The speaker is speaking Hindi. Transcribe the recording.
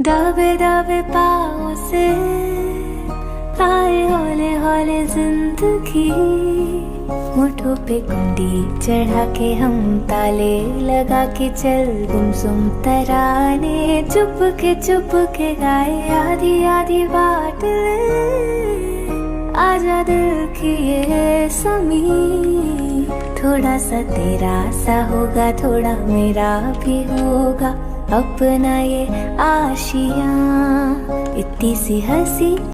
दावे दावे पाँव से आए हौले हौले जिंदगी, होठों पे कुंडी चढ़ा के हम ताले लगा के चल गुमसुम तराने, चुप के गाए आधी आधी बात आजा दिल की ये समी, थोड़ा सा तेरा सा होगा थोड़ा मेरा भी होगा, अपना ये आशियाँ इतनी सी हंसी।